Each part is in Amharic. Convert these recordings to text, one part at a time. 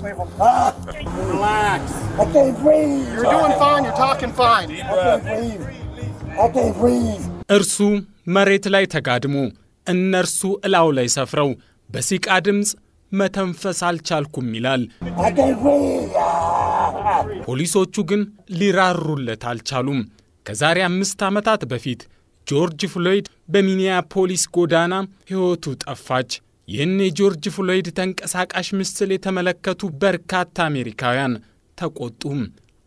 Relax. I can't breathe. You're doing fine. You're talking fine. I can't breathe. እርሱ መሬት ላይ ተጋድሞ እነርሱ እላው ላይ ሰፍረው በሲቃ ድምጽ መተንፈስ አልቻልኩም ይላል። I can't breathe. ፖሊሶቹ ግን ሊራሩለት አልቻሉም። ከዛሬ 5 ዓመታት በፊት ጆርጅ ፍሎይድ በሚኒያፖሊስ ጎዳና ሕይወቱ ጠፋች። ይህን የጆርጅ ፍሎይድ ተንቀሳቃሽ ምስል የተመለከቱ በርካታ አሜሪካውያን ተቆጡ፣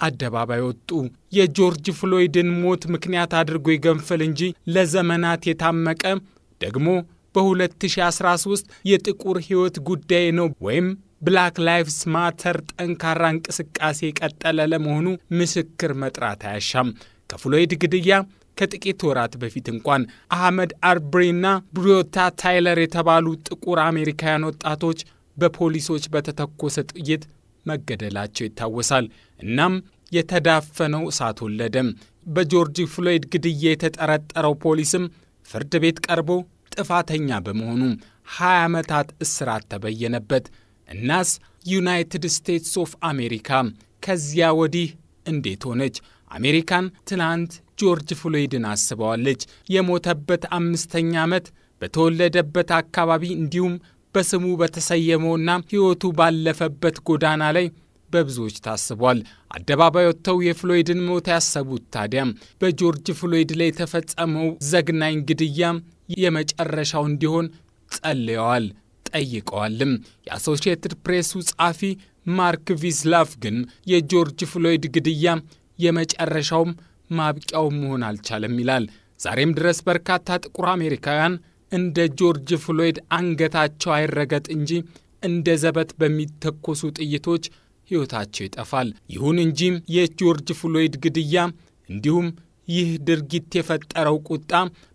አደባባይ ወጡ። የጆርጅ ፍሎይድን ሞት ምክንያት አድርጎ ይገንፈል እንጂ ለዘመናት የታመቀ ደግሞ በ2013 የጥቁር ሕይወት ጉዳይ ነው ወይም ብላክ ላይቭስ ማተር ጠንካራ እንቅስቃሴ ቀጠለ ለመሆኑ ምስክር መጥራት አያሻም። ከፍሎይድ ግድያ ከጥቂት ወራት በፊት እንኳን አህመድ አርብሪና ብሪዮታ ታይለር የተባሉ ጥቁር አሜሪካውያን ወጣቶች በፖሊሶች በተተኮሰ ጥይት መገደላቸው ይታወሳል። እናም የተዳፈነው እሳት ወለደ። በጆርጅ ፍሎይድ ግድያ የተጠረጠረው ፖሊስም ፍርድ ቤት ቀርቦ ጥፋተኛ በመሆኑ 20 ዓመታት እስራት ተበየነበት። እናስ ዩናይትድ ስቴትስ ኦፍ አሜሪካ ከዚያ ወዲህ እንዴት ሆነች? አሜሪካን ትናንት ጆርጅ ፍሎይድን አስበዋለች። የሞተበት 5ኛ ዓመት በተወለደበት አካባቢ እንዲሁም በስሙ በተሰየመውና ሕይወቱ ባለፈበት ጎዳና ላይ በብዙዎች ታስቧል። አደባባይ ወጥተው የፍሎይድን ሞት ያሰቡት ታዲያ በጆርጅ ፍሎይድ ላይ የተፈጸመው ዘግናኝ ግድያ የመጨረሻው እንዲሆን ጸልየዋል፣ ጠይቀዋልም። የአሶሺየትድ ፕሬሱ ጻፊ ማርክ ቪስላፍ ግን የጆርጅ ፍሎይድ ግድያ የመጨረሻውም ማብቂያው መሆን አልቻለም ይላል። ዛሬም ድረስ በርካታ ጥቁር አሜሪካውያን እንደ ጆርጅ ፍሎይድ አንገታቸው አይረገጥ እንጂ እንደ ዘበት በሚተኮሱ ጥይቶች ሕይወታቸው ይጠፋል። ይሁን እንጂ የጆርጅ ፍሎይድ ግድያ እንዲሁም ይህ ድርጊት የፈጠረው ቁጣ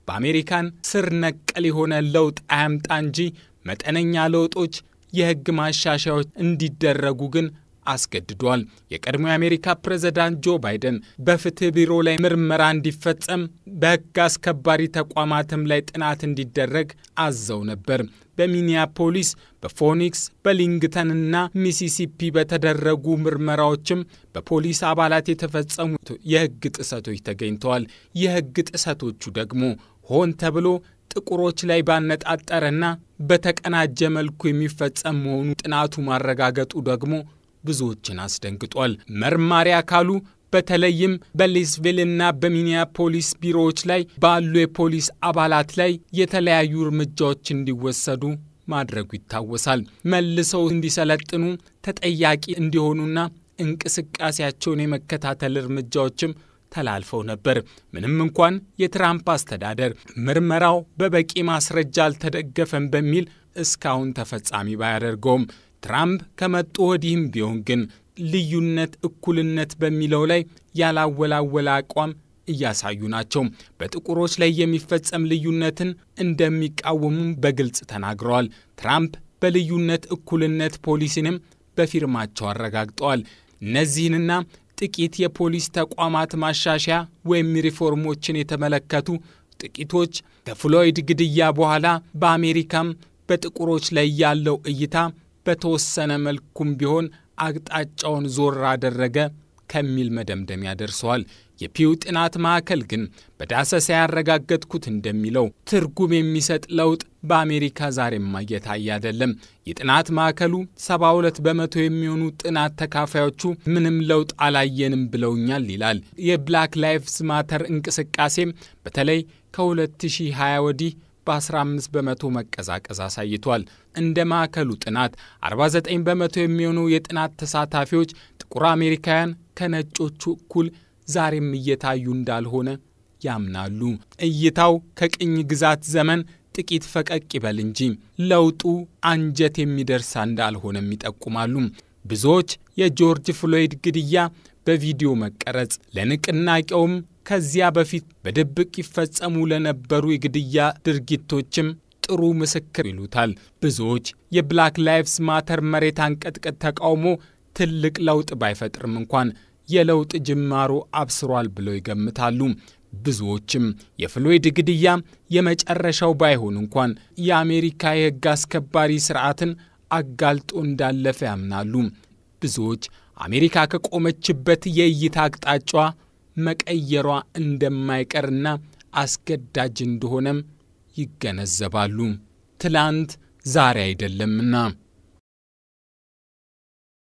በአሜሪካን ስር ነቀል የሆነ ለውጥ አያምጣ እንጂ መጠነኛ ለውጦች፣ የሕግ ማሻሻያዎች እንዲደረጉ ግን አስገድዷል። የቀድሞ የአሜሪካ ፕሬዝዳንት ጆ ባይደን በፍትህ ቢሮ ላይ ምርመራ እንዲፈጸም በሕግ አስከባሪ ተቋማትም ላይ ጥናት እንዲደረግ አዘው ነበር። በሚኒያፖሊስ፣ በፎኒክስ፣ በሊንግተንና ሚሲሲፒ በተደረጉ ምርመራዎችም በፖሊስ አባላት የተፈጸሙ የሕግ ጥሰቶች ተገኝተዋል። የሕግ ጥሰቶቹ ደግሞ ሆን ተብሎ ጥቁሮች ላይ ባነጣጠረና በተቀናጀ መልኩ የሚፈጸም መሆኑ ጥናቱ ማረጋገጡ ደግሞ ብዙዎችን አስደንግጧል። መርማሪ አካሉ በተለይም በሌስቬልና በሚኒያፖሊስ ቢሮዎች ላይ ባሉ የፖሊስ አባላት ላይ የተለያዩ እርምጃዎች እንዲወሰዱ ማድረጉ ይታወሳል። መልሰው እንዲሰለጥኑ፣ ተጠያቂ እንዲሆኑና እንቅስቃሴያቸውን የመከታተል እርምጃዎችም ተላልፈው ነበር። ምንም እንኳን የትራምፕ አስተዳደር ምርመራው በበቂ ማስረጃ አልተደገፈም በሚል እስካሁን ተፈጻሚ ባያደርገውም ትራምፕ ከመጡ ወዲህም ቢሆን ግን ልዩነት፣ እኩልነት በሚለው ላይ ያላወላወለ አቋም እያሳዩ ናቸው። በጥቁሮች ላይ የሚፈጸም ልዩነትን እንደሚቃወሙ በግልጽ ተናግረዋል። ትራምፕ በልዩነት እኩልነት ፖሊሲንም በፊርማቸው አረጋግጠዋል። እነዚህንና ጥቂት የፖሊስ ተቋማት ማሻሻያ ወይም ሪፎርሞችን የተመለከቱ ጥቂቶች ከፍሎይድ ግድያ በኋላ በአሜሪካም በጥቁሮች ላይ ያለው እይታ በተወሰነ መልኩም ቢሆን አቅጣጫውን ዞር አደረገ ከሚል መደምደሚያ ደርሰዋል። የፒው ጥናት ማዕከል ግን በዳሰሳ ያረጋገጥኩት እንደሚለው ትርጉም የሚሰጥ ለውጥ በአሜሪካ ዛሬም እየታየ አይደለም። የጥናት ማዕከሉ 72 በመቶ የሚሆኑ ጥናት ተካፋዮቹ ምንም ለውጥ አላየንም ብለውኛል ይላል። የብላክ ላይቭስ ማተር እንቅስቃሴም በተለይ ከ2020 ወዲህ በ15 በመቶ መቀዛቀዝ አሳይቷል። እንደ ማዕከሉ ጥናት 49 በመቶ የሚሆኑ የጥናት ተሳታፊዎች ጥቁር አሜሪካውያን ከነጮቹ እኩል ዛሬም እየታዩ እንዳልሆነ ያምናሉ። እይታው ከቅኝ ግዛት ዘመን ጥቂት ፈቀቅ ይበል እንጂ ለውጡ አንጀት የሚደርስ እንዳልሆነም ይጠቁማሉ። ብዙዎች የጆርጅ ፍሎይድ ግድያ በቪዲዮ መቀረጽ ለንቅናቄውም ከዚያ በፊት በድብቅ ይፈጸሙ ለነበሩ የግድያ ድርጊቶችም ጥሩ ምስክር ይሉታል። ብዙዎች የብላክ ላይቭስ ማተር መሬት አንቀጥቅጥ ተቃውሞ ትልቅ ለውጥ ባይፈጥርም እንኳን የለውጥ ጅማሮ አብስሯል ብለው ይገምታሉ። ብዙዎችም የፍሎይድ ግድያ የመጨረሻው ባይሆን እንኳን የአሜሪካ የሕግ አስከባሪ ስርዓትን አጋልጦ እንዳለፈ ያምናሉ። ብዙዎች አሜሪካ ከቆመችበት የእይታ አቅጣጫዋ መቀየሯ እንደማይቀርና አስገዳጅ እንደሆነም ይገነዘባሉ። ትላንት ዛሬ አይደለምና